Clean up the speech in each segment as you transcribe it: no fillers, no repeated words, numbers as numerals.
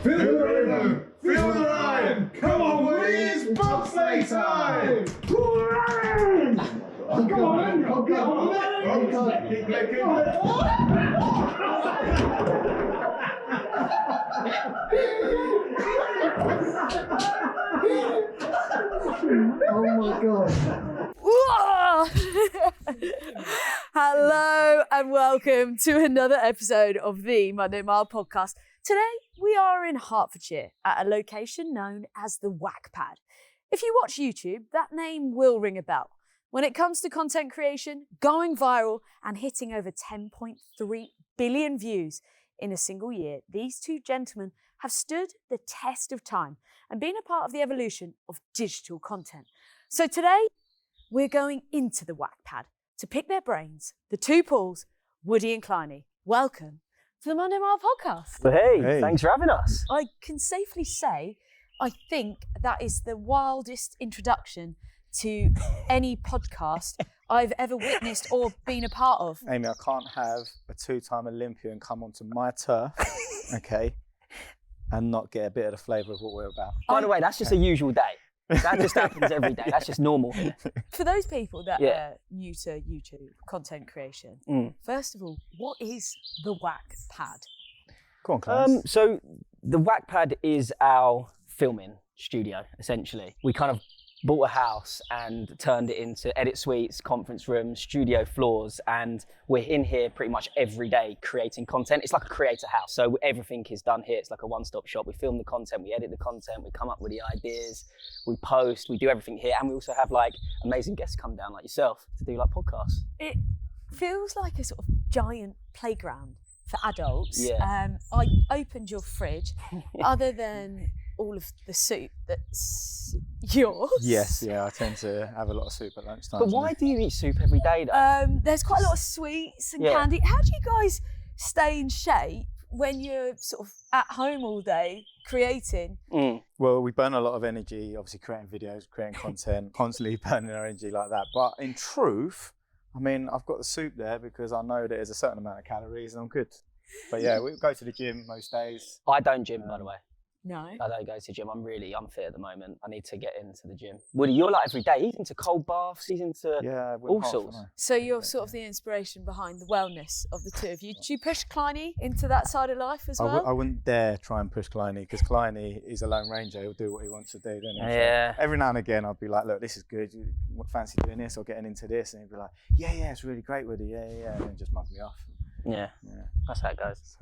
Feel the rhythm, feel the rhyme. Come on, Woody, it's bobsleigh time. Come on, get on it. Keep clicking. Oh my God. Hello and welcome to another episode of the Monday Mile podcast. Today we are in Hertfordshire at a location known as the Whack Pad. If you watch YouTube, that name will ring a bell. When it comes to content creation, going viral and hitting over 10.3 billion views in a single year, these two gentlemen have stood the test of time and been a part of the evolution of digital content. So today, we're going into the Whack Pad to pick their brains, the two Pauls, Woody and Kleiny. Welcome to the Monday Mile podcast. Well, hey, thanks for having us. I can safely say, I think that is the wildest introduction to any podcast I've ever witnessed or been a part of. Aimee, I can't have a two-time Olympian come onto my turf, okay, and not get a bit of the flavour of what we're about. By the way, that's just a usual day. That just happens every day. That's just normal. For those people that are new to YouTube content creation, first of all, what is the Whack Pad? Go on, Clarence. So the Whack Pad is our filming studio, essentially. We kind of bought a house and turned it into edit suites, conference rooms, studio floors, and we're in here pretty much every day creating content. It's like a creator house, so everything is done here. It's like a one-stop shop. We film the content, we edit the content, we come up with the ideas, we post, we do everything here, and we also have like amazing guests come down like yourself to do like podcasts. It feels like a sort of giant playground for adults. Yeah. I opened your fridge, other than all of the soup that's yours. Yes, yeah, I tend to have a lot of soup at lunchtime. But why do you eat soup every day though? There's quite a lot of sweets and candy. How do you guys stay in shape when you're sort of at home all day creating? Well, we burn a lot of energy, obviously creating videos, creating content, constantly burning our energy like that. But in truth, I mean, I've got the soup there because I know that there's a certain amount of calories and I'm good. But yeah, we go to the gym most days. I don't gym, by the way. No. I don't go to the gym. I'm really unfit at the moment. I need to get into the gym. Woody, you're like every day. He's into cold baths. He's into all sorts. So you're sort of the inspiration behind the wellness of the two of you. Do you push Kleiny into that side of life as well? I wouldn't dare try and push Kleiny because Kleiny is a lone ranger. He'll do what he wants to do, doesn't he? Yeah. So every now and again, I'll be like, look, this is good. You fancy doing this or getting into this? And he'll be like, yeah, it's really great, Woody. Yeah. And then just mug me off. Yeah. That's how it goes.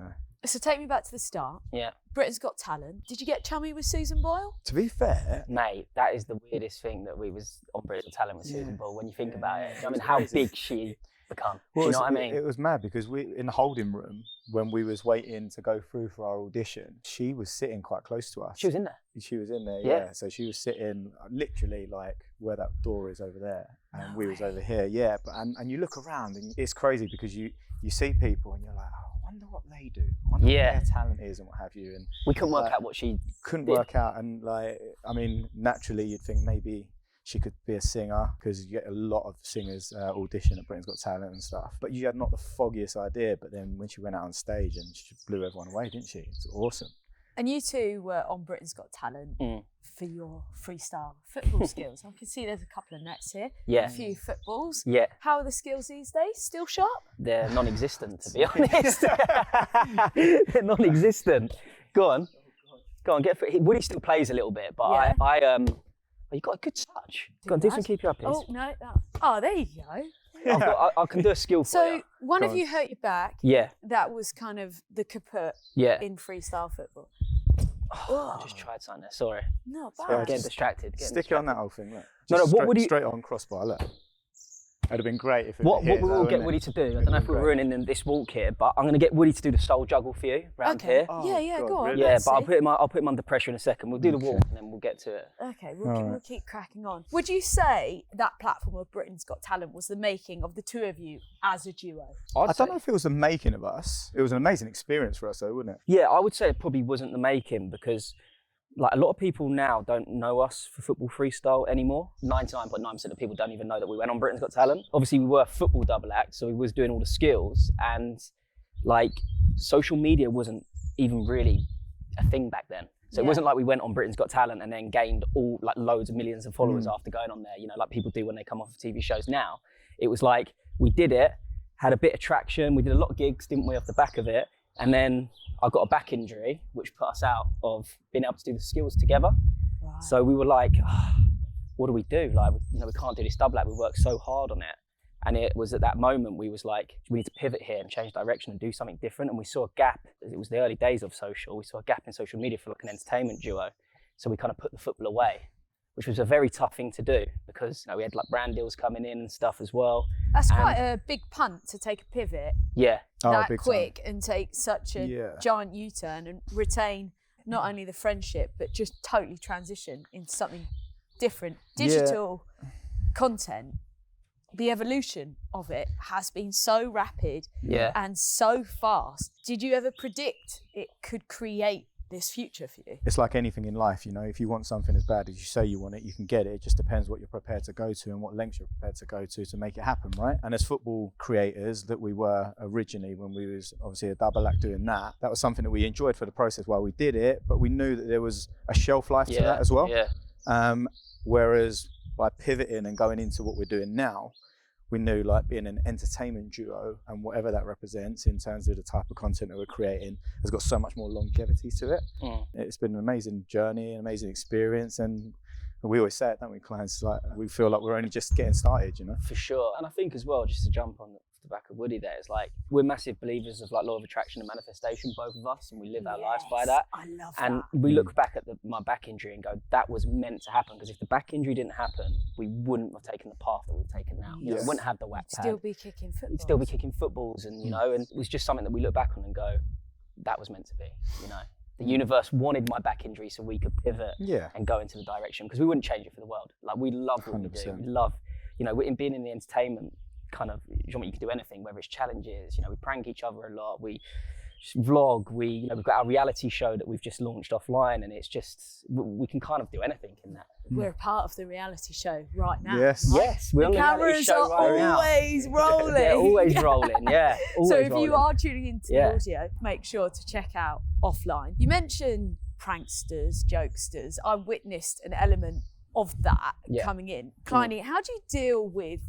So take me back to the start. Yeah. Britain's Got Talent. Did you get chummy with Susan Boyle? To be fair, mate, that is the weirdest thing that we was on Britain's Got Talent with Susan Boyle. When you think about it, I mean, how big she become. Well, you know what I mean? It was mad because we in the holding room when we was waiting to go through for our audition. She was sitting quite close to us. She was in there. She was in there, yeah. So she was sitting literally like where that door is over there, and we was over here. Yeah, but and you look around and it's crazy because you see people and you're like, oh, I wonder what they do. I wonder what their talent is and what have you. And we couldn't work out what she couldn't did. work out. And like, I mean, naturally you'd think maybe she could be a singer because you get a lot of singers audition at Britain's Got Talent and stuff. But you had not the foggiest idea. But then when she went out on stage and she blew everyone away, didn't she? It's awesome. And you two were on Britain's Got Talent for your freestyle football skills. I can see there's a couple of nets here. Yeah. A few footballs. Yeah. How are the skills these days? Still sharp? They're non-existent, to be honest. They're non-existent. Go on, get fit. Woody still plays a little bit, but you got a good touch. Go on, do some keep you up, please. Oh, no. Oh, there you go. I can do a skill for you. So one of you hurt your back. Yeah. That was kind of the kaput in freestyle football. I just tried something there, sorry. Not So bad. Getting distracted. Stick it on that whole thing, look. No, what would you... Straight on crossbar, look. It'd have been great if it What hit, we will get Woody to do, I don't know if we're ruining this walk here, but I'm going to get Woody to do the soul juggle for you around here. Oh, yeah, God, go on. really? Yeah, Let's but see. I'll put him under pressure in a second. We'll do the walk and then we'll get to it. Okay, we'll keep cracking on. Would you say that platform of Britain's Got Talent was the making of the two of you as a duo? I don't know if it was the making of us. It was an amazing experience for us though, wouldn't it? Yeah, I would say it probably wasn't the making because like a lot of people now don't know us for football freestyle anymore. 99.9% of people don't even know that we went on Britain's Got Talent. Obviously we were a football double act, so we was doing all the skills and like social media wasn't even really a thing back then. So it wasn't like we went on Britain's Got Talent and then gained all like loads of millions of followers after going on there, you know, like people do when they come off of TV shows now. It was like, we did it, had a bit of traction, we did a lot of gigs, didn't we, off the back of it. And then I got a back injury, which put us out of being able to do the skills together. Right. So we were like, what do we do? Like, you know, we can't do this double act, we worked so hard on it. And it was at that moment we was like, we need to pivot here and change direction and do something different. And we saw a gap. It was the early days of social. We saw a gap in social media for like an entertainment duo. So we kind of put the football away, which was a very tough thing to do because, you know, we had like brand deals coming in and stuff as well. That's quite a big punt to take a pivot. Yeah. That quick and take such a giant U-turn and retain not only the friendship, but just totally transition into something different. Digital content. The evolution of it has been so rapid and so fast. Did you ever predict it could create this future for you? It's like anything in life, you know, if you want something as bad as you say you want it, you can get it. It just depends what you're prepared to go to and what lengths you're prepared to go to make it happen, right? And as football creators that we were originally, when we was obviously a double act doing that was something that we enjoyed for the process while we did it, but we knew that there was a shelf life to that as well. Whereas by pivoting and going into what we're doing now, we knew like being an entertainment duo and whatever that represents in terms of the type of content that we're creating has got so much more longevity to it. It's been an amazing journey, an amazing experience, and we always say it, don't we, clients? Like we feel like we're only just getting started, you know? For sure. And I think as well, just to jump on the back of Woody there, it's like we're massive believers of like law of attraction and manifestation, both of us, and we live our lives by that. I love and that. We look back at my back injury and go, that was meant to happen, because if the back injury didn't happen, we wouldn't have taken the path that we've taken now. You know, we wouldn't have the whack pad. Still be kicking footballs. We'd still be kicking footballs, and you know, and it was just something that we look back on and go, that was meant to be, you know. The universe wanted my back injury so we could pivot and go into the direction, because we wouldn't change it for the world. Like, we love what 100%. We do. We love, you know, being in the entertainment kind of, you can do anything, whether it's challenges, you know, we prank each other a lot, we vlog, you know, we've got our reality show that we've just launched offline, and it's just, we can kind of do anything in that. We're a part of the reality show right now. Yes. Right? Yes, we're on the reality show right now. Always rolling. They're always rolling, yeah. Always so if rolling. you are tuning into the audio, make sure to check out Offline. You mentioned pranksters, jokesters. I witnessed an element of that coming in. Kleiny, how do you deal with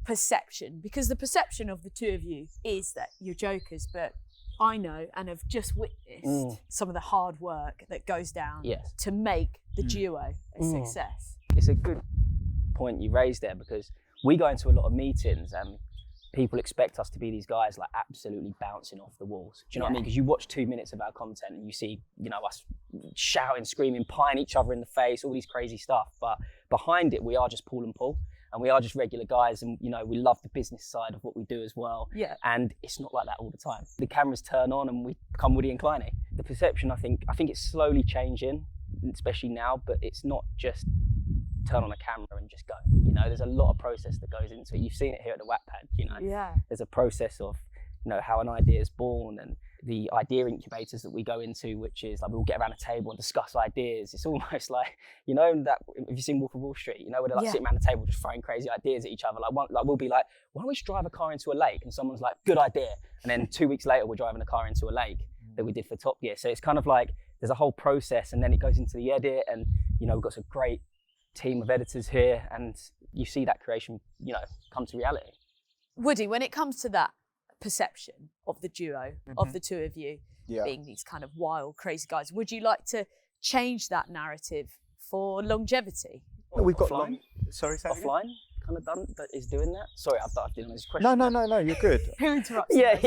perception? Because the perception of the two of you is that you're jokers, but I know and have just witnessed some of the hard work that goes down to make the duo a success. It's a good point you raised there, because we go into a lot of meetings and people expect us to be these guys like absolutely bouncing off the walls. Do you know what I mean? Because you watch 2 minutes of our content and you see, you know, us shouting, screaming, pieing each other in the face, all these crazy stuff. But behind it, we are just pull and pull. And we are just regular guys, and you know, we love the business side of what we do as well. Yeah. And it's not like that all the time. The cameras turn on and we become Woody and Kleiny. The perception, I think it's slowly changing, especially now, but it's not just turn on a camera and just go. You know, there's a lot of process that goes into it. You've seen it here at the Wattpad, you know. Yeah. There's a process of, you know, how an idea is born, and the idea incubators that we go into, which is like we'll get around a table and discuss ideas. It's almost like, you know, that if you've seen Wolf of Wall Street, you know, where they're like sitting around the table just throwing crazy ideas at each other. Like we'll be like, why don't we just drive a car into a lake? And someone's like, good idea. And then 2 weeks later, we're driving a car into a lake that we did for Top Gear. So it's kind of like there's a whole process, and then it goes into the edit, and you know, we've got a great team of editors here, and you see that creation, you know, come to reality. Woody, when it comes to that perception of the duo, of the two of you being these kind of wild, crazy guys, would you like to change that narrative for longevity? We've got offline. Offline kind of done, but is doing that. Sorry, I've dived in on this question. No, you're good. Who interrupts? Yeah.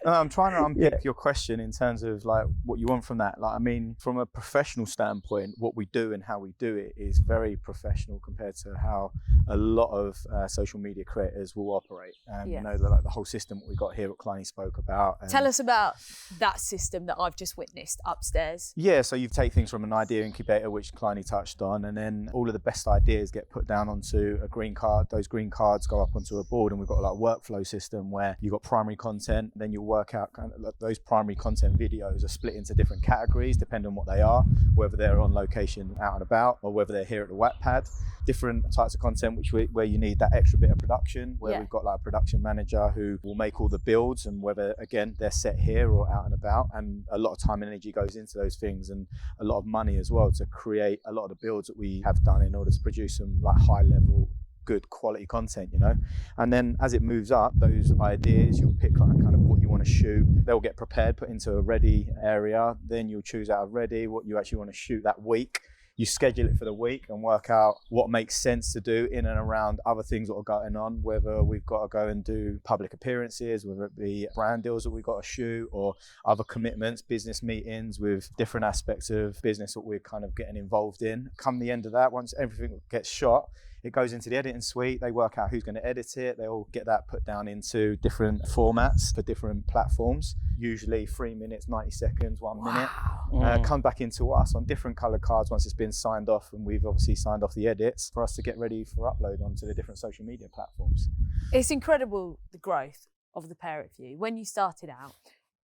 No, I'm trying to unpick your question in terms of like what you want from that. Like, I mean, from a professional standpoint, what we do and how we do it is very professional compared to how a lot of social media creators will operate. You know, like the whole system we got here, what Kleiny spoke about. Tell us about that system that I've just witnessed upstairs. Yeah, so you take things from an idea incubator, which Kleiny touched on, and then all of the best ideas get put down onto a green card. Those green cards go up onto a board, and we've got a workflow system where you've got primary content, then you'll work out kind of those primary content videos are split into different categories depending on what they are, whether they're on location out and about or whether they're here at the Whack Pad. Different types of content where you need that extra bit of production, where we've got like a production manager who will make all the builds, and whether again they're set here or out and about, and a lot of time and energy goes into those things, and a lot of money as well to create a lot of the builds that we have done in order to produce some like high level good quality content, you know. And then as it moves up, those ideas, you'll pick like kind of what you want to shoot. They'll get prepared, put into a ready area, then you'll choose out of ready what you actually want to shoot that week. You schedule it for the week and work out what makes sense to do in and around other things that are going on, whether we've got to go and do public appearances, whether it be brand deals that we've got to shoot, or other commitments, business meetings with different aspects of business that we're kind of getting involved in. Come the end of that, once everything gets shot, it goes into the editing suite. They work out who's going to edit it. They all get that put down into different formats for different platforms, usually 3 minutes, 90 seconds, 1 minute. Come back into us on different coloured cards once it's been signed off, and we've obviously signed off the edits for us to get ready for upload onto the different social media platforms. It's incredible, the growth of the pair of you. When you started out,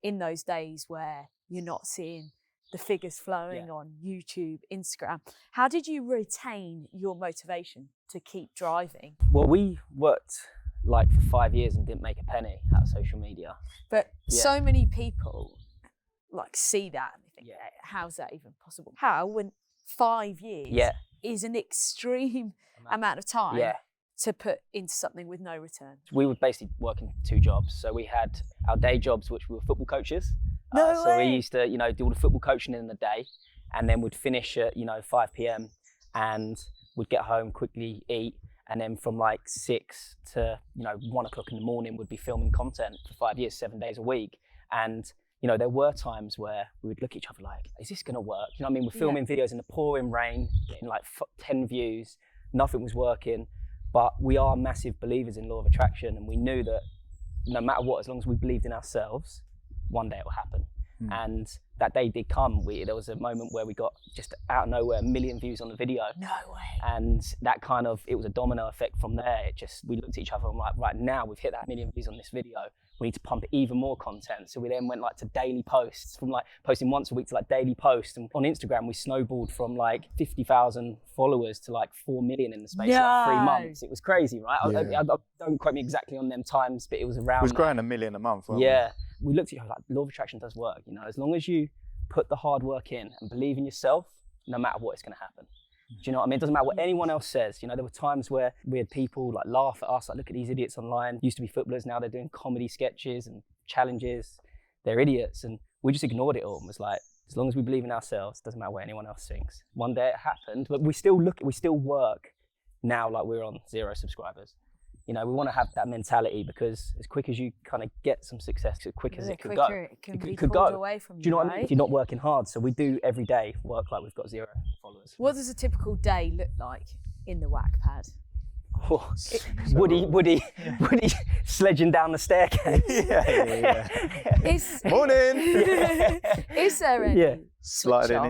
in those days where you're not seeing the figures flowing on YouTube, Instagram, how did you retain your motivation to keep driving? Well, we worked like for 5 years and didn't make a penny out of social media. But so many people like see that and they think, how's that even possible? How, when 5 years is an extreme amount of time to put into something with no return? We were basically working 2 jobs. So we had our day jobs, which we were football coaches. So we used to, you know, do all the football coaching in the day, and then we'd finish at, 5 p.m. and we'd get home, quickly eat, and then from like 6 to 1 o'clock in the morning we'd be filming content for 5 years, 7 days a week. And there were times where we would look at each other like, is this gonna work? You know what I mean? We're filming videos in the pouring rain, getting like 10 views, nothing was working. But we are massive believers in law of attraction, and we knew that no matter what, as long as we believed in ourselves, one day it will happen. And that day did come. There was a moment where we got just out of nowhere 1 million views on the video. No way. And that kind of, it was a domino effect from there. We looked at each other and like, right now we've hit that 1 million views on this video. We need to pump even more content. So we then went like to daily posts, from like posting once a week to like daily posts. And on Instagram, we snowballed from like 50,000 followers to like 4 million in the space of like 3 months. It was crazy, right? I don't quote me exactly on them times, but it was around. It was growing 1 million a month. Wasn't it? We looked at each other like, law of attraction does work. As long as you put the hard work in and believe in yourself, no matter what, it's going to happen. Do you know what I mean? It doesn't matter what anyone else says. There were times where we had people like laugh at us, like, look at these idiots online. Used to be footballers, now they're doing comedy sketches and challenges. They're idiots. And we just ignored it all and was like, as long as we believe in ourselves, it doesn't matter what anyone else thinks. One day it happened, but we still work now like we're on 0 subscribers. We want to have that mentality, because as quick as you kind of get some success, as quick as it could go, it could go away from you. Do you know what I mean? If you're not working hard. So we do every day work like we've got 0 followers. What does a typical day look like in the Whack Pad? Oh, Woody sledging down the staircase. Morning. Is there any sliding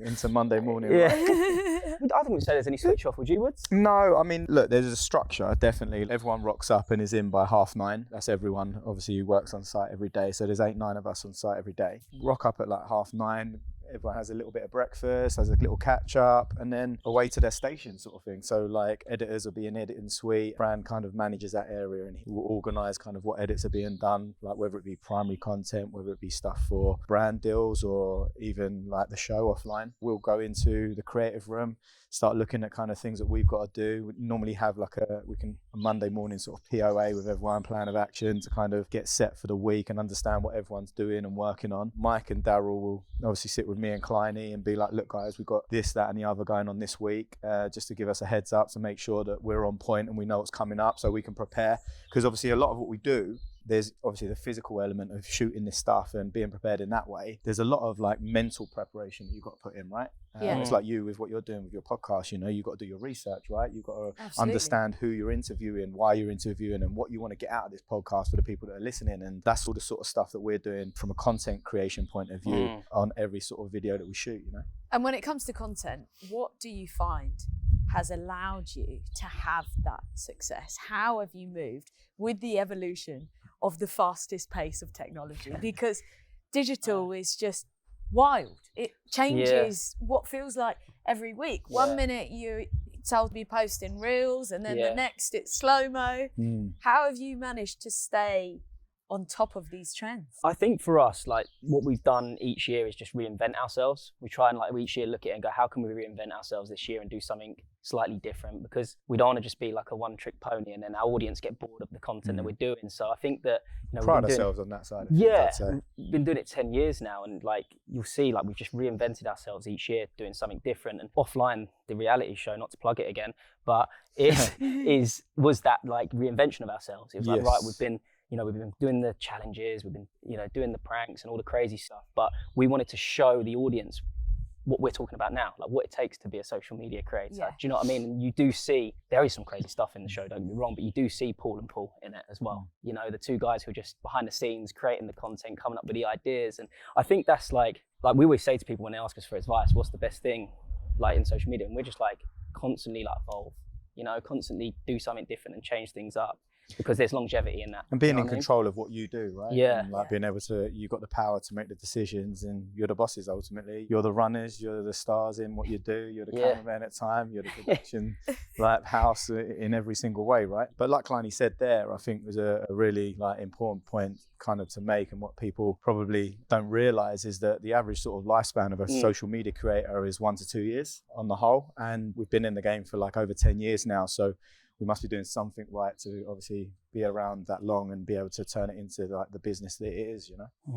into Monday morning? Yeah. I wouldn't say there's any switch off, would you, Woods? No, I mean, look, there's a structure, definitely. Everyone rocks up and is in by 9:30. That's everyone, obviously, who works on site every day. So there's 8, 9 of us on site every day. Rock up at like 9:30. Everyone has a little bit of breakfast, has a little catch up, and then away to their station sort of thing. So like editors will be in editing suite, brand kind of manages that area, and he will organise kind of what edits are being done, like whether it be primary content, whether it be stuff for brand deals, or even like the show offline. We'll go into the creative room, start looking at kind of things that we've got to do. We normally have like a Monday morning sort of POA with everyone, plan of action, to kind of get set for the week and understand what everyone's doing and working on. Mike and Daryl will obviously sit with me and Kleiny and be like, look guys, we've got this, that and the other going on this week, just to give us a heads up to make sure that we're on point and we know what's coming up so we can prepare. Because obviously a lot of what we do, there's obviously the physical element of shooting this stuff and being prepared in that way. There's a lot of like mental preparation that you've got to put in, right? It's like you with what you're doing with your podcast, you've got to do your research, right? You've got to understand who you're interviewing, why you're interviewing, and what you want to get out of this podcast for the people that are listening. And that's all the sort of stuff that we're doing from a content creation point of view on every sort of video that we shoot, And when it comes to content, what do you find has allowed you to have that success? How have you moved with the evolution of the fastest pace of technology? Because digital is just wild. It changes what feels like every week. One minute you told me posting reels, and then the next it's slow-mo. How have you managed to stay on top of these trends? I think for us, like what we've done each year is just reinvent ourselves. We try and like each year look at it and go, how can we reinvent ourselves this year and do something slightly different? Because we don't want to just be like a one-trick pony and then our audience get bored of the content that we're doing. So I think that, you know, Pride ourselves on that side. We've been doing it 10 years now, and like you'll see, like we've just reinvented ourselves each year doing something different. And Offline, the reality show, not to plug it again, but it was that like reinvention of ourselves. It was like, right, we've been doing the challenges, we've been, doing the pranks and all the crazy stuff, but we wanted to show the audience what we're talking about now, like what it takes to be a social media creator. Do you know what I mean? And you do see, there is some crazy stuff in the show, don't get me wrong, but you do see Paul and Paul in it as well. The two guys who are just behind the scenes, creating the content, coming up with the ideas. And I think that's like we always say to people when they ask us for advice, what's the best thing like in social media? And we're just like constantly like evolve, constantly do something different and change things up. Because there's longevity in that. And being in control of what you do, right? Yeah. And being able to, you've got the power to make the decisions, and you're the bosses ultimately. You're the runners, you're the stars in what you do, you're the cameraman at time, you're the production house in every single way, right? But like Kleiny said there, I think was a really important point kind of to make, and what people probably don't realise is that the average sort of lifespan of a social media creator is 1 to 2 years on the whole. And we've been in the game for like over 10 years now. So we must be doing something right to obviously be around that long and be able to turn it into like the business that it is,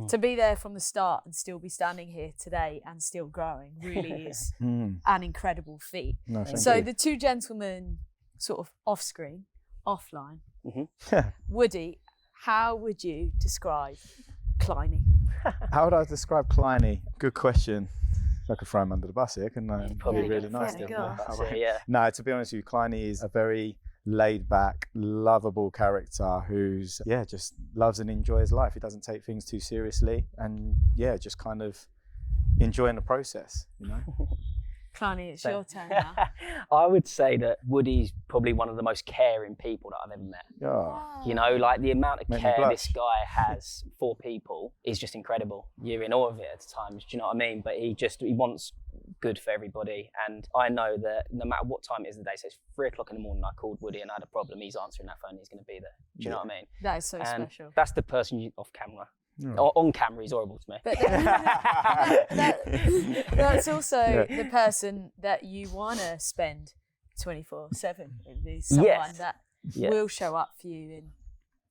To be there from the start and still be standing here today and still growing really is an incredible feat. No, so the two gentlemen sort of off screen, offline, Woody, how would you describe Kleiny? How would I describe Kleiny? Good question. I could throw him under the bus here, couldn't I? Probably really nice. No, to be honest with you, Kleiny is a very laid back, lovable character who's just loves and enjoys life. He doesn't take things too seriously, and just kind of enjoying the process, Kleiny, it's your turn now. I would say that Woody's probably one of the most caring people that I've ever met. Like the amount of care this guy has for people is just incredible. You're in awe of it at times, do you know what I mean? But he wants good for everybody. And I know that no matter what time it is of the day, so it's 3 o'clock in the morning, I called Woody and I had a problem, he's answering that phone, he's going to be there. Do you know what I mean? That is so special. That's the person you off camera. On camera, he's horrible to me. But that's also the person that you want to spend 24/7 with. Is someone that will show up for you in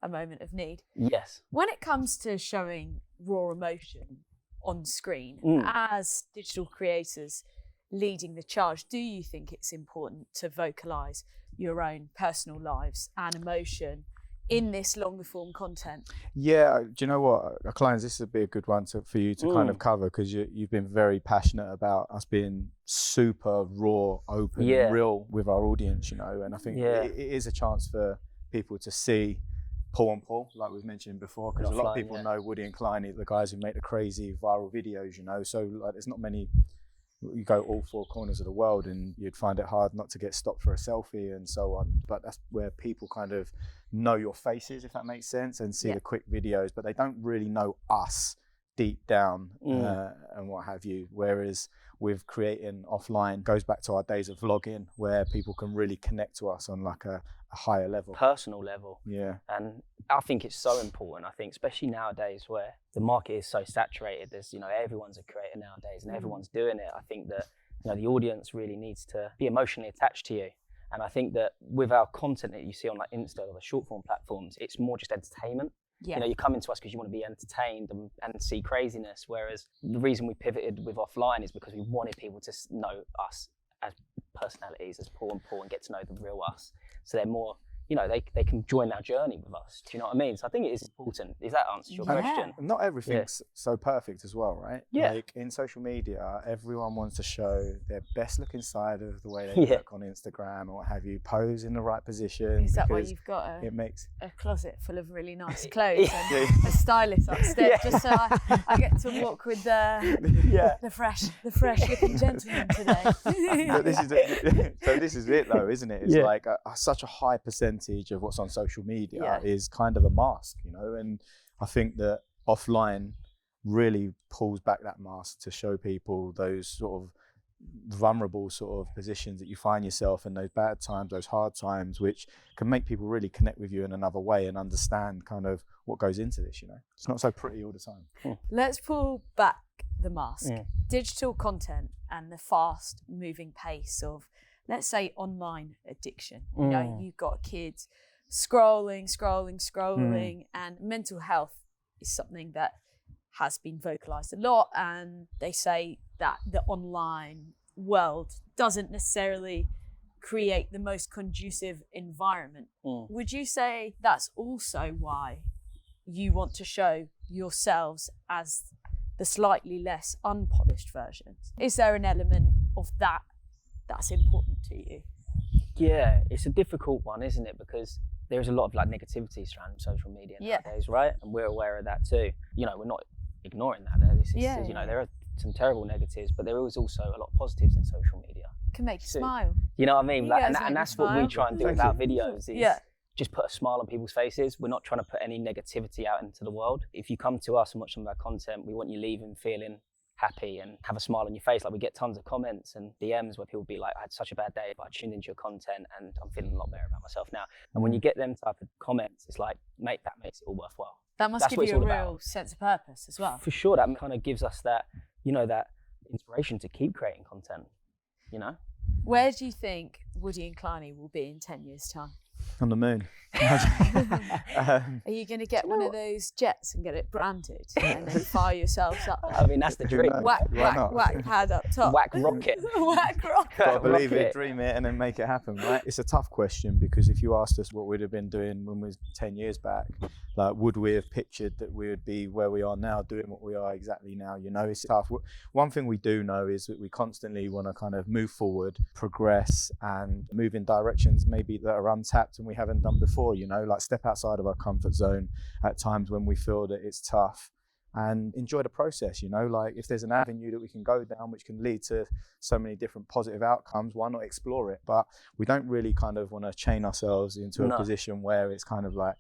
a moment of need. Yes. When it comes to showing raw emotion on screen, as digital creators leading the charge, do you think it's important to vocalise your own personal lives and emotion in this longer form content? Yeah, do you know what, Kleiny, this would be a good one for you to kind of cover, because you've been very passionate about us being super raw, open, and real with our audience, and I think it is a chance for people to see Paul and Paul, like we've mentioned before, because a lot of people know Woody and Kleiny, the guys who make the crazy viral videos, so like there's not many. You go all 4 corners of the world and you'd find it hard not to get stopped for a selfie and so on. But that's where people kind of know your faces, if that makes sense, and see the quick videos, but they don't really know us deep down and what have you. Whereas with creating offline, goes back to our days of vlogging, where people can really connect to us on like a higher level. Personal level. Yeah. And I think it's so important. I think especially nowadays where the market is so saturated, there's, everyone's a creator nowadays and everyone's doing it. I think that, the audience really needs to be emotionally attached to you. And I think that with our content that you see on like Insta or the short form platforms, it's more just entertainment. Yeah. You're coming to us because you want to be entertained and see craziness. Whereas the reason we pivoted with offline is because we wanted people to know us as personalities, as Paul and Paul, and get to know the real us. So they're more you know, they can join our journey with us. Do you know what I mean? So I think it is important. If that answers your question. Not everything's so perfect as well, right? Yeah. Like in social media, everyone wants to show their best looking side of the way they look on Instagram or what have you, pose in the right position. Is that why you've got a closet full of really nice clothes and a stylist upstairs, just so I get to walk with the fresh looking gentleman today? But this is it though, isn't it? It's like such a high percentage of what's on social media is kind of a mask, you know, and I think that offline really pulls back that mask to show people those sort of vulnerable sort of positions that you find yourself in, those bad times, those hard times, which can make people really connect with you in another way and understand kind of what goes into this, you know. It's not so pretty all the time. Let's pull back the mask. Digital content and the fast moving pace of, let's say, online addiction. You know, you've got kids scrolling, and mental health is something that has been vocalized a lot, and they say that the online world doesn't necessarily create the most conducive environment. Would you say that's also why you want to show yourselves as the slightly less unpolished versions? Is there an element of that that's important to you? Yeah, it's a difficult one, isn't it? Because there's a lot of like negativity surrounding social media nowadays, right? And we're aware of that too. You know, we're not ignoring that. This is, you know, there are some terrible negatives, but there is also a lot of positives in social media. Can make you smile. You know what I mean? Like, and that's what we try and do with our videos is just put a smile on people's faces. We're not trying to put any negativity out into the world. If you come to us and watch some of our content, we want you leaving feeling happy and have a smile on your face. Like, we get tons of comments and DMs where people be like, I had such a bad day, but I tuned into your content and I'm feeling a lot better about myself now. And when you get them type of comments, it's like, mate, that makes it all worthwhile. That must give you a real sense of purpose as well. For sure, that kind of gives us that, you know, that inspiration to keep creating content, you know? Where do you think Woody and Kleiny will be in 10 years' time? On the moon. Are you going to get one of those jets and get it branded and then fire yourselves up? I mean, that's the dream. Whack pad up top. Whack rocket. Whack rocket. Gotta believe it, dream it, and then make it happen, right? It's a tough question, because if you asked us what we'd have been doing when we was 10 years back, like, would we have pictured that we would be where we are now, doing what we are exactly now? You know, it's tough. One thing we do know is that we constantly want to kind of move forward, progress, and move in directions maybe that are untapped and we haven't done before, you know, like step outside of our comfort zone at times when we feel that it's tough, and enjoy the process, you know, like if there's an avenue that we can go down which can lead to so many different positive outcomes, why not explore it? But we don't really kind of want to chain ourselves into a position where it's kind of like,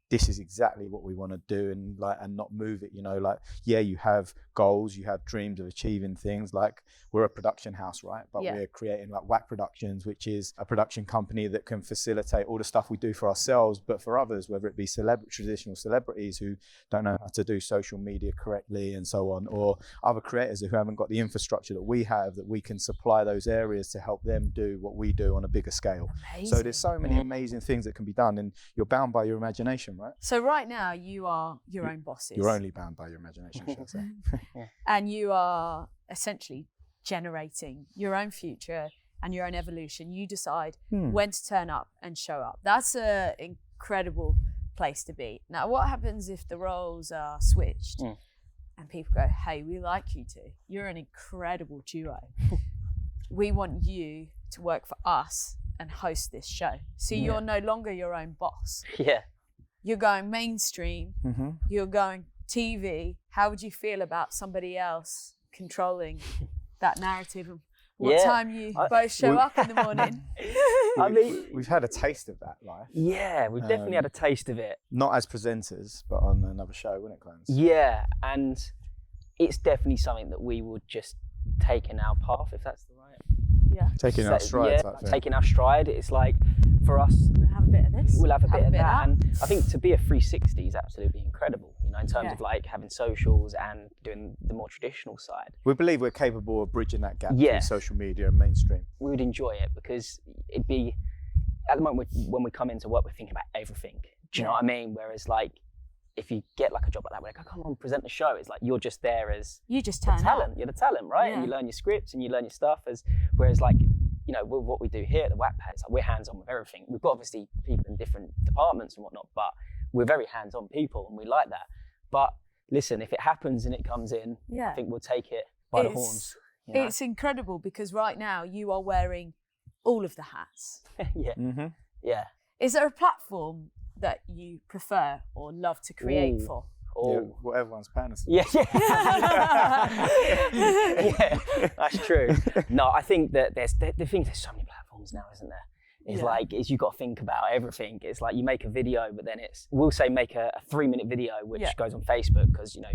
this is exactly what we want to do, and not move it, you know, like, yeah, you have goals, you have dreams of achieving things. Like, we're a production house, right? But we're creating like WAC Productions, which is a production company that can facilitate all the stuff we do for ourselves, but for others, whether it be traditional celebrities who don't know how to do social media correctly and so on, or other creators who haven't got the infrastructure that we have, that we can supply those areas to help them do what we do on a bigger scale. Amazing. So there's so many amazing things that can be done, and you're bound by your imagination. Right? So right now you are your own bosses. You're only bound by your imagination, should I say. And you are essentially generating your own future and your own evolution. You decide when to turn up and show up. That's an incredible place to be. Now, what happens if the roles are switched and people go, hey, we like you two. You're an incredible duo. We want you to work for us and host this show. So you're no longer your own boss. Yeah. You're going mainstream, you're going TV. How would you feel about somebody else controlling that narrative? And what time you both show up in the morning? I mean, we've had a taste of that life. Yeah, we've definitely had a taste of it. Not as presenters, but on another show, wouldn't it, Clarence? Yeah, and it's definitely something that we would just take in our path, if that's the right. Yeah. Taking our stride. Yeah, taking our stride. It's like, for us, we'll have a bit of this. We'll have a bit of that. And I think to be a 360 is absolutely incredible, you know, in terms of like having socials and doing the more traditional side. We believe we're capable of bridging that gap between social media and mainstream. We would enjoy it, because it'd be, at the moment when we come into work, we're thinking about everything. Do you know what I mean? Whereas like, if you get like a job like that, we're like, oh, come on, present the show. It's like, you're just there as you just turn talent. up. You're the talent, right? Yeah. And you learn your scripts and you learn your stuff. Whereas like, you know, with what we do here at the Wack Pad, it's like we're hands-on with everything. We've got obviously people in different departments and whatnot, but we're very hands-on people and we like that. But listen, if it happens and it comes in, I think we'll take it by the horns. You know? It's incredible because right now you are wearing all of the hats. Yeah. Mm-hmm. Yeah. Is there a platform that you prefer or love to create for? Yeah, well, everyone's panels. Yeah. Yeah, that's true. No, I think that there's so many platforms now, isn't there? It's like, you've got to think about everything. It's like you make a video, but then we'll say make a 3-minute video, which goes on Facebook, because, you know,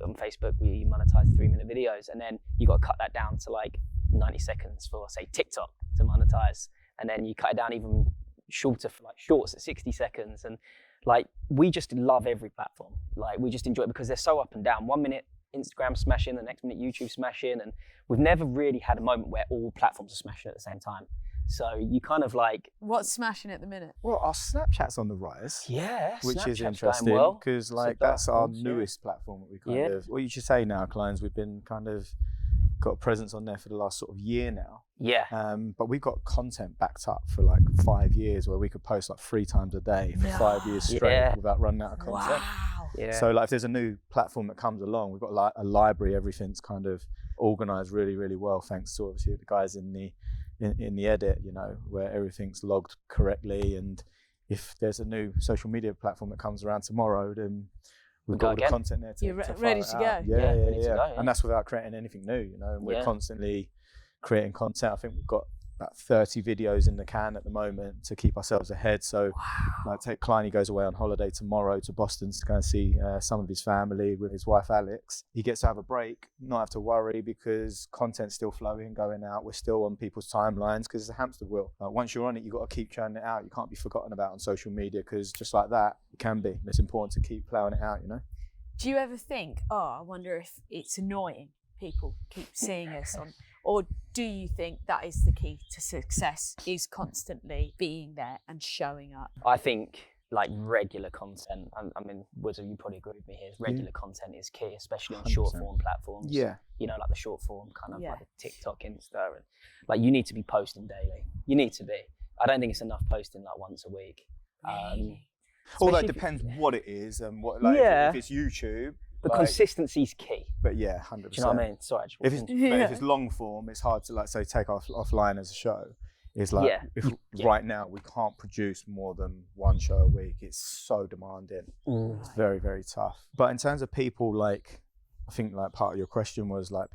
on Facebook we monetize 3-minute videos, and then you got to cut that down to like 90 seconds for, say, TikTok to monetize, and then you cut it down even shorter for like shorts at 60 seconds. And like, we just love every platform. Like, we just enjoy it because they're so up and down. 1 minute Instagram smashing, the next minute YouTube smashing, and we've never really had a moment where all platforms are smashing at the same time. So you kind of like... What's smashing at the minute? Well, our Snapchat's on the rise. Yeah, which Snapchat's is interesting because like that's our newest platform that we kind of... What you should say now, Kleins, we've been kind of got a presence on there for the last sort of year now. Yeah. But we've got content backed up for like 5 years where we could post like 3 times a day for 5 years straight without running out of content. Wow. Yeah. So like if there's a new platform that comes along, we've got like a library, everything's kind of organized really, really well, thanks to obviously the guys in the edit, you know, where everything's logged correctly. And if there's a new social media platform that comes around tomorrow, then we've got all the content there You're to ready fire to out. go. Yeah. And that's without creating anything new, you know, and we're constantly creating content. I think we've got about 30 videos in the can at the moment to keep ourselves ahead. So like, take Kleiny goes away on holiday tomorrow to Boston to go and see some of his family with his wife Alex. He gets to have a break, not have to worry because content's still flowing, going out. We're still on people's timelines because it's a hamster wheel. Once you're on it, you've got to keep churning it out. You can't be forgotten about on social media because just like that, it can be. And it's important to keep plowing it out, you know? Do you ever think, oh, I wonder if it's annoying people keep seeing us on, or do you think that is the key to success, is constantly being there and showing up? I think like regular content, I mean, Woods, you probably agree with me here, regular content is key, especially on 100%. Short form platforms. Yeah. You know, like the short form kind of like the TikTok, Insta, and like you need to be posting daily. You need to be. I don't think it's enough posting like once a week. Although it depends what it is and what, like if it's YouTube. But consistency's key. But yeah, 100%. Do you know what I mean? Sorry. If it's long form, it's hard to like say take offline as a show. It's like right now we can't produce more than 1 show a week. It's so demanding. It's very, very tough. But in terms of people, like I think like part of your question was like,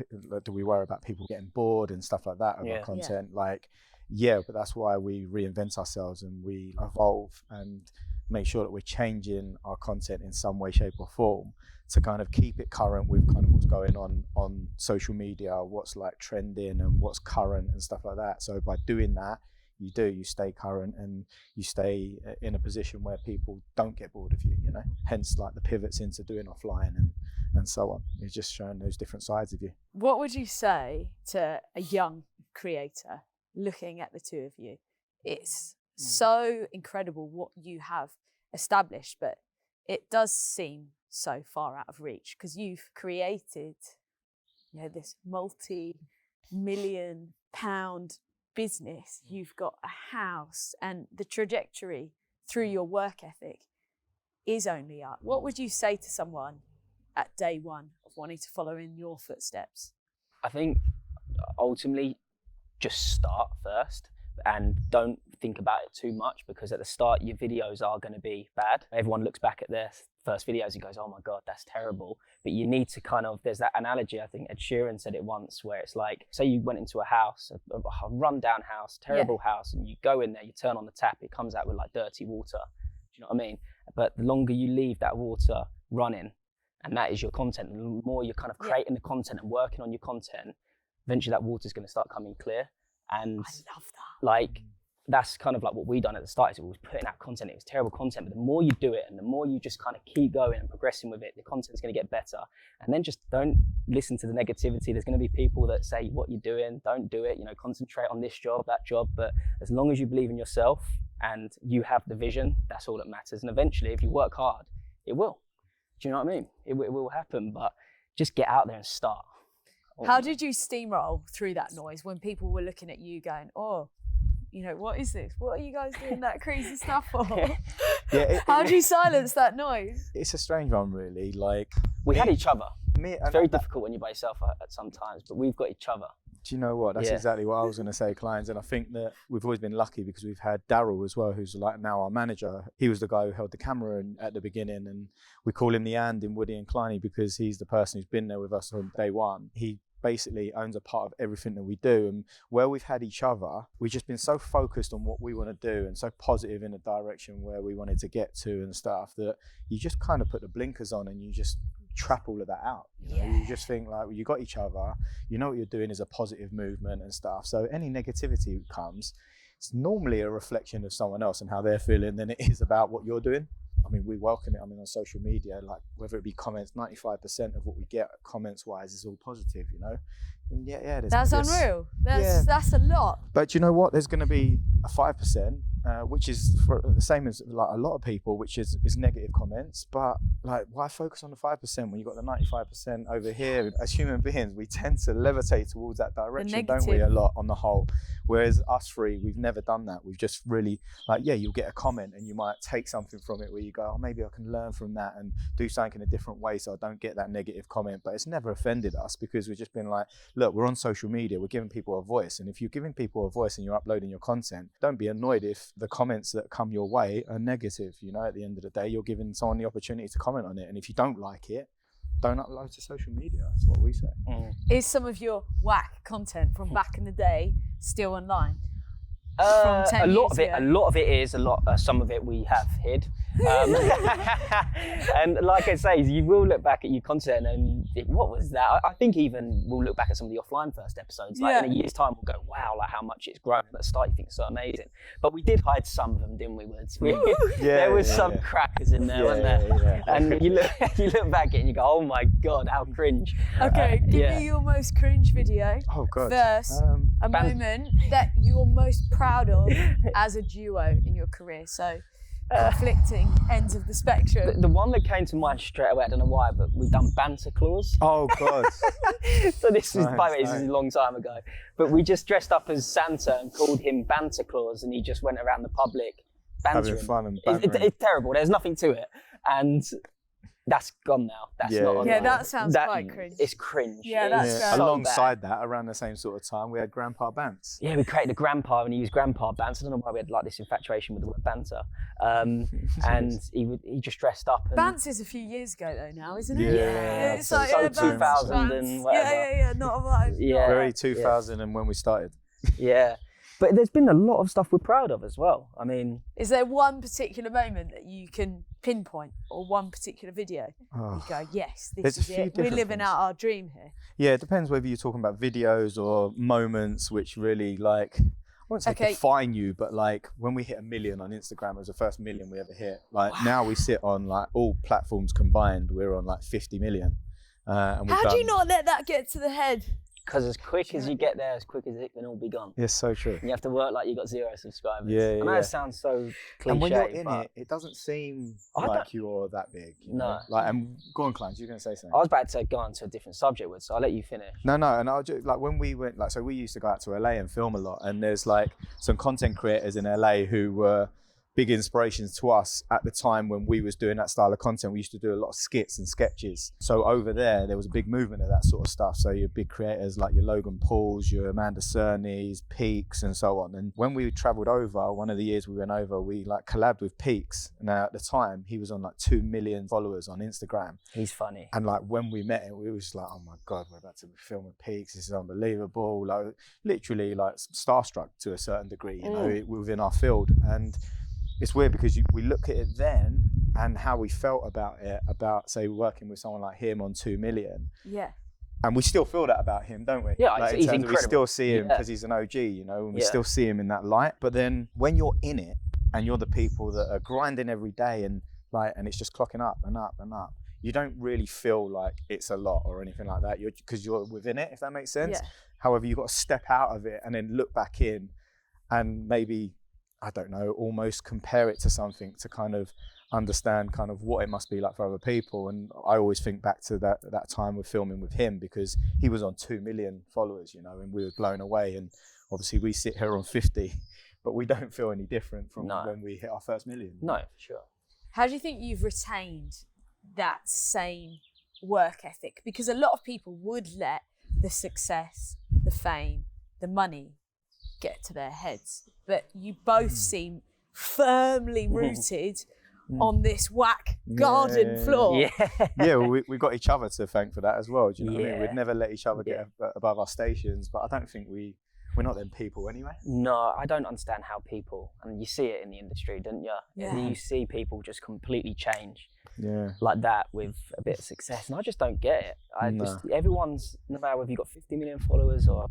do we worry about people getting bored and stuff like that of our content? Like, but that's why we reinvent ourselves and we evolve and make sure that we're changing our content in some way, shape or form to kind of keep it current with kind of what's going on social media, what's like trending and what's current and stuff like that. So by doing that, you stay current and you stay in a position where people don't get bored of you, you know, hence like the pivots into doing offline and so on. It's just showing those different sides of you. What would you say to a young creator looking at the two of you? It's so incredible what you have established, but it does seem so far out of reach because you've created, you know, this multi-million-pound business. You've got a house, and the trajectory through your work ethic is only up. What would you say to someone at day one of wanting to follow in your footsteps? I think ultimately just start first and don't think about it too much, because at the start your videos are going to be bad. Everyone looks back at their first videos and goes, oh my God, that's terrible. But you need to kind of, there's that analogy, I think Ed Sheeran said it once, where it's like, say you went into a house, a rundown house, terrible house, and you go in there, you turn on the tap, it comes out with like dirty water. Do you know what I mean? But the longer you leave that water running, and that is your content, the more you're kind of creating the content and working on your content, eventually that water's going to start coming clear. And I love that. Like, that's kind of like what we done at the start, is we was putting out content. It was terrible content, but the more you do it and the more you just kind of keep going and progressing with it, the content's going to get better. And then just don't listen to the negativity. There's going to be people that say what you're doing, don't do it, you know, concentrate on this job, that job. But as long as you believe in yourself and you have the vision, that's all that matters. And eventually, if you work hard, it will. Do you know what I mean? It will happen, but just get out there and start. How did you steamroll through that noise when people were looking at you going, oh, you know, what is this? What are you guys doing that crazy stuff for? How do you silence that noise? It's a strange one, really. Like, we had each other. It's very difficult when you're by yourself at sometimes, but we've got each other. Do you know what? That's exactly what I was going to say, clients. And I think that we've always been lucky because we've had Daryl as well, who's like now our manager. He was the guy who held the camera at the beginning, and we call him the And in Woody and Kleiny because he's the person who's been there with us from day one. He basically owns a part of everything that we do, and where we've had each other, we've just been so focused on what we want to do and so positive in the direction where we wanted to get to and stuff that you just kind of put the blinkers on and you just trap all of that out. You know? You just think like, well, you got each other, you know what you're doing is a positive movement and stuff, so any negativity that comes, it's normally a reflection of someone else and how they're feeling than it is about what you're doing. I mean, we welcome it. I mean, on social media, like whether it be comments, 95% of what we get comments-wise is all positive, you know? And that's unreal. That's a lot. But you know what? There's going to be a 5%, which is for the same as like a lot of people, which is negative comments. But like, why focus on the 5% when you've got the 95% over here? As human beings, we tend to levitate towards that direction, don't we? A lot on the whole. Whereas us three, we've never done that. We've just really like, you'll get a comment and you might take something from it where you go, oh, maybe I can learn from that and do something in a different way so I don't get that negative comment. But it's never offended us because we've just been like, look, we're on social media, we're giving people a voice. And if you're giving people a voice and you're uploading your content, don't be annoyed if the comments that come your way are negative. You know, at the end of the day, you're giving someone the opportunity to comment on it. And if you don't like it, don't upload to social media. That's what we say. Is some of your whack content from back in the day still online? A lot of it is. Some of it we have hid. And like I say, you will look back at your content and think, what was that? I think even we'll look back at some of the offline first episodes. Like in a year's time, we'll go, wow, like how much it's grown. At the start, you think it's so amazing. But we did hide some of them, didn't we, Woods? There was some crackers in there, weren't there? And you look back at it and you go, oh my God, how cringe. Okay, give me your most cringe video. Oh God. First, a moment that you're most proud of as a duo in your career. So conflicting ends of the spectrum. The one that came to mind straight away, I don't know why, but we've done Banter Claus. Oh God. So this is, by the way, this is a long time ago, but we just dressed up as Santa and called him Banter Claus, and he just went around the public bantering. Having fun and bantering. It's terrible, there's nothing to it. And that's gone now. That's not online. Yeah, that sounds quite cringe. It's cringe. Yeah, that's so alongside bad. that, around the same sort of time, we had Grandpa Bants. Yeah, we created a grandpa and he used Grandpa Bants. I don't know why we had like this infatuation with the word banter. And he just dressed up. And Bants is a few years ago though now, isn't it? Yeah. It's like 2000 Bants. and whatever. Yeah, not a vibe. Yeah. Very 2000 and when we started. Yeah. But there's been a lot of stuff we're proud of as well. I mean, is there one particular moment that you can pinpoint, or one particular video? You go, yes, this is it. We're living out our dream here. Yeah, it depends whether you're talking about videos or moments which really like, I won't say define you, but like when we hit 1 million on Instagram, it was the first 1 million we ever hit. Like now we sit on like all platforms combined, we're on like 50 million. And how do you not let that get to the head? Because as quick as you get there, as quick as it can all be gone. Yes, so true. And you have to work like you got 0 subscribers. Yeah, I know it sounds so cliche. And when you're in it, it doesn't seem like you're that big. You know? Like, and go on, Klein, you're going to say something. I was about to go on to a different subject, so I'll let you finish. No, and I'll just, like when we went, like, so we used to go out to LA and film a lot, and there's like some content creators in LA who were big inspirations to us at the time when we was doing that style of content. We used to do a lot of skits and sketches. So over there was a big movement of that sort of stuff. So your big creators like your Logan Pauls, your Amanda Cerny's, Peaks and so on. And when we traveled over, one of the years we went over, we like collabed with Peaks. Now at the time, he was on like 2 million followers on Instagram. He's funny. And like when we met him, we was like, oh my God, we're about to film with Peaks. This is unbelievable. Like literally like starstruck to a certain degree, you know, within our field. And it's weird because we look at it then and how we felt about it, about say working with someone like him on 2 million. Yeah. And we still feel that about him, don't we? Yeah, like, he's incredible. We still see him because he's an OG, you know, and we still see him in that light. But then when you're in it and you're the people that are grinding every day and it's just clocking up and up and up, you don't really feel like it's a lot or anything like that. Because you're within it, if that makes sense. Yeah. However, you've got to step out of it and then look back in and maybe, I don't know, almost compare it to something to kind of understand kind of what it must be like for other people. And I always think back to that time we're filming with him, because he was on 2 million followers, you know, and we were blown away. And obviously we sit here on 50, but we don't feel any different from when we hit our first million. No, for sure. How do you think you've retained that same work ethic? Because a lot of people would let the success, the fame, the money get to their heads, but you both seem firmly rooted on this whack garden floor. Yeah, well, we got each other to thank for that as well. Do you know what I mean? We'd never let each other get above our stations, but I don't think we're not them people anyway. No, I don't understand how people, and you see it in the industry, don't you? Yeah. You see people just completely change Yeah. like that with a bit of success, and I just don't get it. Everyone's, no matter whether you've got 50 million followers or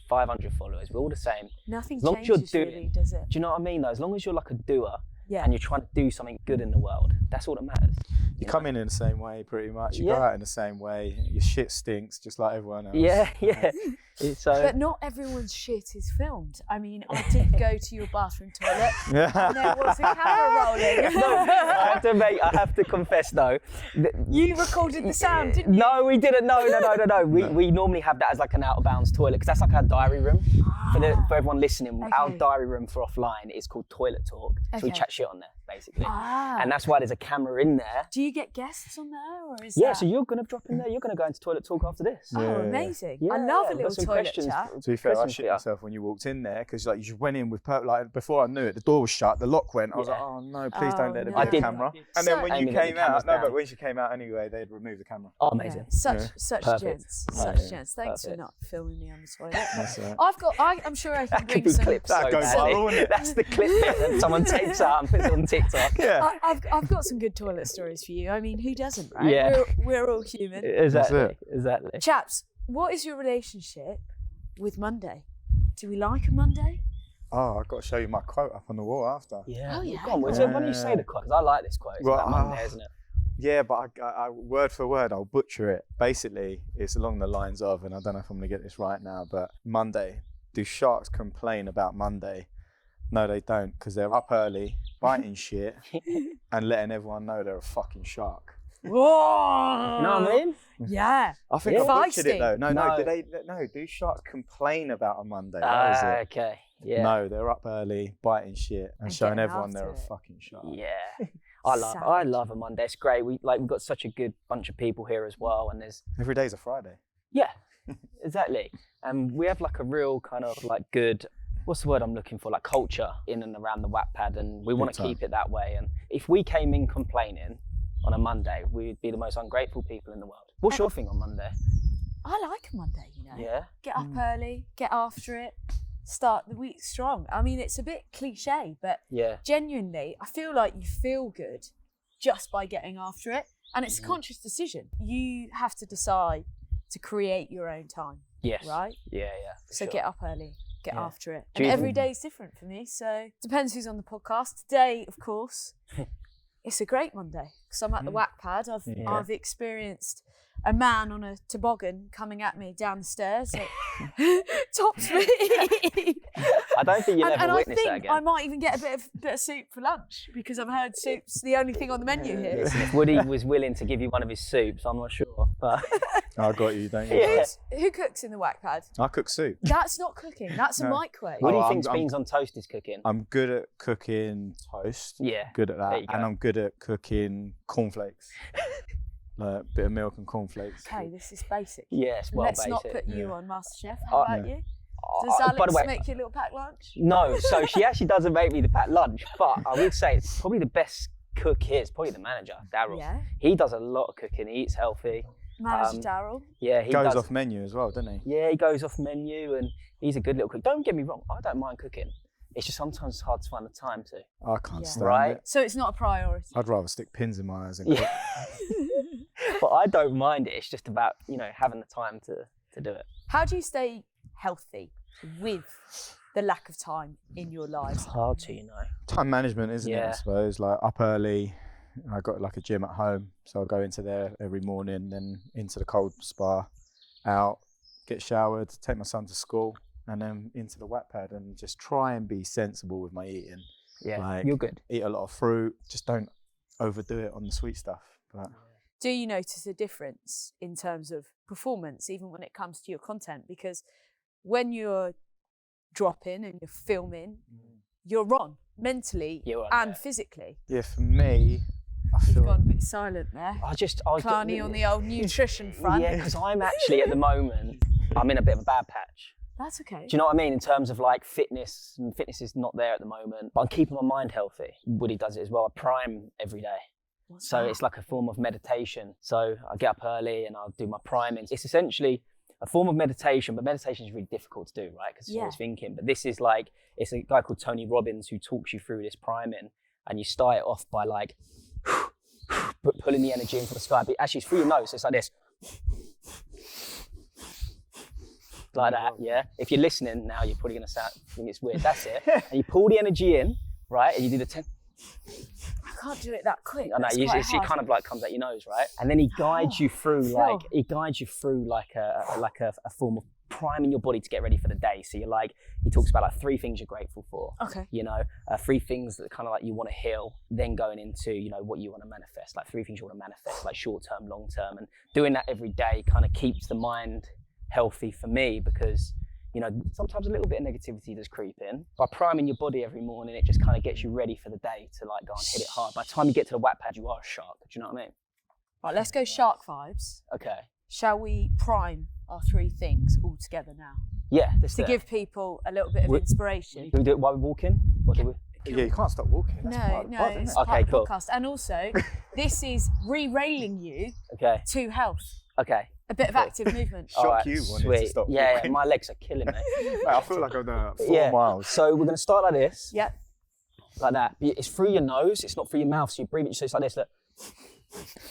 500 followers, we're all the same. Nothing As long as you're changes doing, really, does it? Do you know what I mean though? As long as you're like a doer Yeah. and you're trying to do something good in the world, that's all that matters. You come in the same way, pretty much. You go out in the same way. Your shit stinks, just like everyone else. Yeah. It's But not everyone's shit is filmed. I mean, I did go to your bathroom toilet and there was a camera rolling. I have to confess though. You recorded the sound, didn't you? No, we didn't. No. We normally have that as like an out of bounds toilet, because that's like our diary room. For everyone listening, our diary room for offline is called Toilet Talk. So we chat shit on there, basically. And that's why there's a camera in there. Do you get guests on there, or is Yeah, so you're going to drop in there. You're going to go into Toilet Talk after this. Oh, amazing. I love a little toilet chat. To be fair, I shit myself when you walked in there, because like you just went in with like before I knew it, the door was shut, the lock went. I was like, oh no, please don't let there be a camera. And then when you came out, but when she came out anyway, they'd removed the camera. Oh, amazing. Such Perfect. gents. Such gents. Thanks for not filming me on the toilet. That's right. I'm sure I can That bring could be some. clipped That so goes badly. viral, wouldn't it? That's the clip that someone takes out and puts it on TikTok. Yeah. I've got some good toilet stories for you. I mean, who doesn't, right? Yeah. We're all human. Exactly. Chaps, what is your relationship with Monday? Do we like a Monday? Oh, I've got to show you my quote up on the wall after. Yeah. Oh, yeah. Go on, why don't you say the quote? Because I like this quote. It's about Monday, isn't it? Yeah, but I word for word, I'll butcher it. Basically, it's along the lines of, and I don't know if I'm going to get this right now, but Monday. Do sharks complain about Monday? No, they don't, because they're up early, biting shit, and letting everyone know they're a fucking shark. Whoa! You know what I mean? Yeah. I think Yeah. I butchered it though. No. No, do sharks complain about a Monday? What is it? Okay. Yeah. No, they're up early, biting shit, and showing getting everyone after they're a it. fucking shark. Yeah. I Savage. love a Monday. It's great. We've got such a good bunch of people here as well, and there's Every day's a Friday. yeah, exactly. And we have like a real kind of like good, what's the word I'm looking for? Like culture in and around the whack pad, and we want to keep it that way. And if we came in complaining on a Monday, we'd be the most ungrateful people in the world. What's your thing on Monday? I like a Monday, you know. Yeah. Get up early, get after it, start the week strong. I mean, it's a bit cliche, but Yeah. genuinely, I feel like you feel good just by getting after it. And it's a conscious decision. You have to decide to create your own time, Yes. right? Yeah. For So sure. get up early, get Yeah. after it. Do And you- every day is different for me, so depends who's on the podcast. Today, of course, it's a great Monday because I'm at the whack pad. I've experienced a man on a toboggan coming at me down the stairs. It tops me. I don't think you'll and ever I witness think that again. I might even get a bit of soup for lunch because I've heard soup's the only thing on the menu here. If Woody was willing to give you one of his soups, I'm not sure. But I got you, don't you? Yeah. Who cooks in the whack pad? I cook soup. That's not cooking. That's a No. microwave. what do you I'm- think beans on toast is cooking? I'm good at cooking toast. Yeah. Good at There that. you go. And I'm good at cooking cornflakes. Like a bit of milk and cornflakes. Okay, this is basic. Yes, well Let's basic. not put you on MasterChef. How about you? Does By Alex the way, make you a little packed lunch? no, so she actually doesn't make me the packed lunch, but I would say it's probably the best cook here. It's probably the manager, Daryl. Yeah. He does a lot of cooking. He eats healthy. Manager Daryl. Yeah, he Goes does. off menu as well, doesn't he? Yeah, he goes off menu, and he's a good little cook. Don't get me wrong, I don't mind cooking. It's just sometimes hard to find the time to. I can't Yeah. stand Right. it. So it's not a priority. I'd rather stick pins in my eyes and cook. But I don't mind it. It's just about, having the time to do it. How do you stay healthy with the lack of time in your lives? It's hard to, Time management, isn't it? I Yeah. suppose. Like up early. I got like a gym at home, so I'll go into there every morning, then into the cold spa, out, get showered, take my son to school, and then into the wet pad and just try and be sensible with my eating. Yeah, Like, you're good. Eat a lot of fruit. Just don't overdo it on the sweet stuff. But Do you notice a difference in terms of performance, even when it comes to your content? Because when you're dropping and you're filming, you're on mentally and physically. Yeah, for me, I You've feel gone a bit silent there. I was Kleiny on the old nutrition front. Yeah, because I'm actually at the moment, I'm in a bit of a bad patch. That's okay. Do you know what I mean? In terms of like fitness, and fitness is not there at the moment, but I'm keeping my mind healthy. Woody does it as well. I prime every day. So it's like a form of meditation. So I get up early and I'll do my priming. It's essentially a form of meditation, but meditation is really difficult to do, right? Because it's always thinking. But this is like, it's a guy called Tony Robbins who talks you through this priming, and you start it off by like pulling the energy into the sky. But actually it's through your nose, so it's like this. Like that, yeah? If you're listening now, you're probably gonna think it's weird. That's it. And you pull the energy in, right? And you do the 10. I can't do it that quick. I know, it kind of like comes out your nose, right? And then he guides you through like, a form of priming your body to get ready for the day. So you're like, he talks about like 3 things you're grateful for. Okay. You know, 3 things that kind of like you want to heal, then going into, you know, what you want to manifest, like 3 things you want to manifest, like short term, long term. And doing that every day kind of keeps the mind healthy for me, because you know, sometimes a little bit of negativity does creep in. By priming your body every morning, it just kind of gets you ready for the day to like go and hit it hard. By the time you get to the whack pad, you are a shark. Do you know what I mean? Right, let's go shark vibes. Okay. Shall we prime our 3 things all together now? Yeah. To give people a little bit of inspiration. Do we do it while we're walking? Or do we? Yeah, you can't stop walking. That's part of the pod, isn't it's it? part Okay, of the cool. podcast. And also, this is re-railing you to health. Okay. A bit of active movement. Shock Alright, you wanted sweet. to stop Yeah, walking. my legs are killing me. Mate, I feel like I've done 4 miles. So we're going to start like this. Yep. Like that. It's through your nose, it's not through your mouth. So you breathe it, so it's like this, look.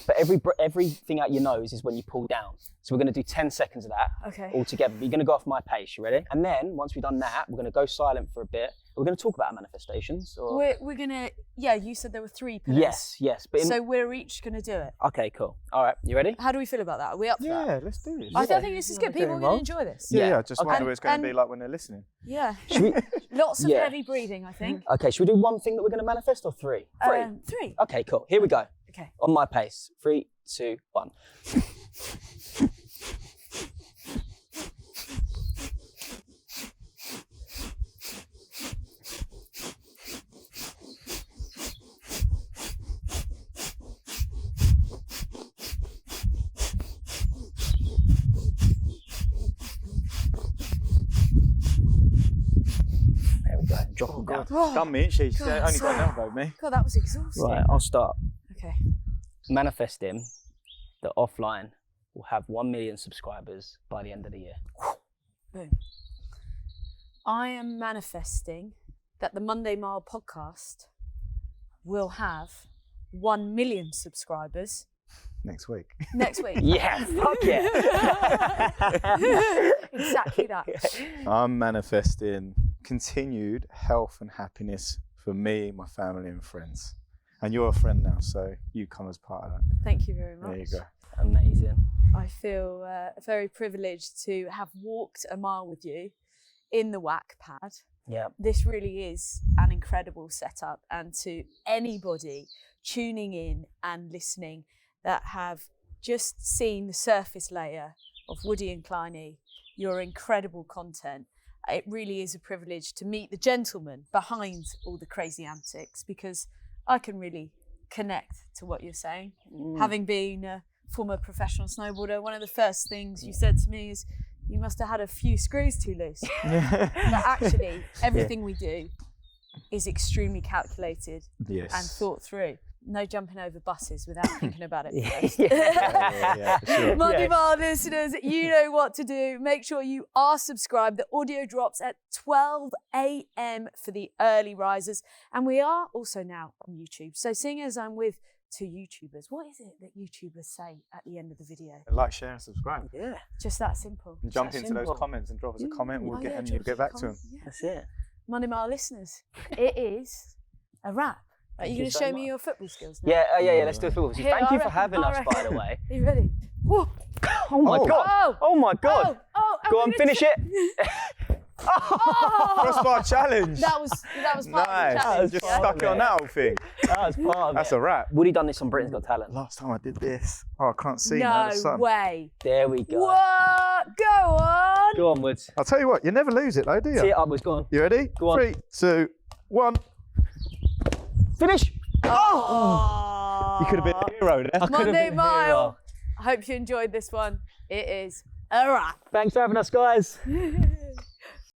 But everything out your nose is when you pull down. So we're going to do 10 seconds of that all together. But you're going to go off my pace, you ready? And then once we've done that, we're going to go silent for a bit. We're going to talk about our manifestations. Or... We're going to, you said there were 3 pillars. Yes. But so we're each going to do it. Okay, cool. All right, you ready? How do we feel about that? Are we up for that? Yeah, let's do it. I think this is good. People are going to enjoy this. Yeah, just wonder what it's going And- to be like when they're listening. Yeah. Should we... Lots of heavy breathing, I think. Okay, should we do 1 thing that we're going to manifest or 3? 3. 3. Okay, cool. Here we go. Okay. On my pace. 3, 2, 1. There we go. Drop them down. Done me, ain't she? She's God, only sorry. got an elbow, me. God, that was exhausting. Right, I'll start. Okay. Manifesting that offline will have 1 million subscribers by the end of the year. Boom. I am manifesting that the Monday Mile podcast will have 1 million subscribers Next week. next week. Yeah, fuck yeah. Exactly that. I'm manifesting continued health and happiness for me, my family and friends. And you're a friend now, so you come as part of that. Thank you very much. There you go. Amazing. I feel very privileged to have walked a mile with you in the whack pad. Yeah. This really is an incredible setup, and to anybody tuning in and listening that have just seen the surface layer of Woody and Kleiny, your incredible content, it really is a privilege to meet the gentleman behind all the crazy antics, because I can really connect to what you're saying. Having been a former professional snowboarder, one of the first things you said to me is, you must have had a few screws too loose. But actually, everything we do is extremely calculated Yes. and thought through. No jumping over buses without thinking about it first. Yeah, for sure. Monday Mile listeners, you know what to do. Make sure you are subscribed. The audio drops at 12 a.m. for the early risers. And we are also now on YouTube. So seeing as I'm with 2 YouTubers, what is it that YouTubers say at the end of the video? Like, share and subscribe. Yeah. Just that simple. And jump So into simple. those comments and drop us a comment. We'll Oh, get yeah, and drop you'll get us a back to comment. them. Yeah. That's it. Monday Mile listeners, it is a wrap. Are you Thank going you to so show me much. your football skills now? Yeah, let's do a football. Here, Thank I you for reckon- having I us, by the reckon. way. Are you ready? Whoa. Oh my God. Oh. Oh my God. Oh, Go I'm on, gonna finish t- it. Oh, Crossbar challenge. That was part of the Nice. challenge. Just yeah? stuck it on that whole thing. That's part of That's it. a wrap. Would he done this on Britain's Got Talent? Last time I did this. Oh, I can't see now. The No sun. way. There we go. What? Go on. Go on, Woods. I'll tell you what, you never lose it though, do Tee you? it upwards, go on. You ready? Go on. 3, 2, 1. Finish! Oh. You could have been a hero there. I could have Monday been Mile. hero. I hope you enjoyed this one. It is a wrap. Thanks for having us, guys.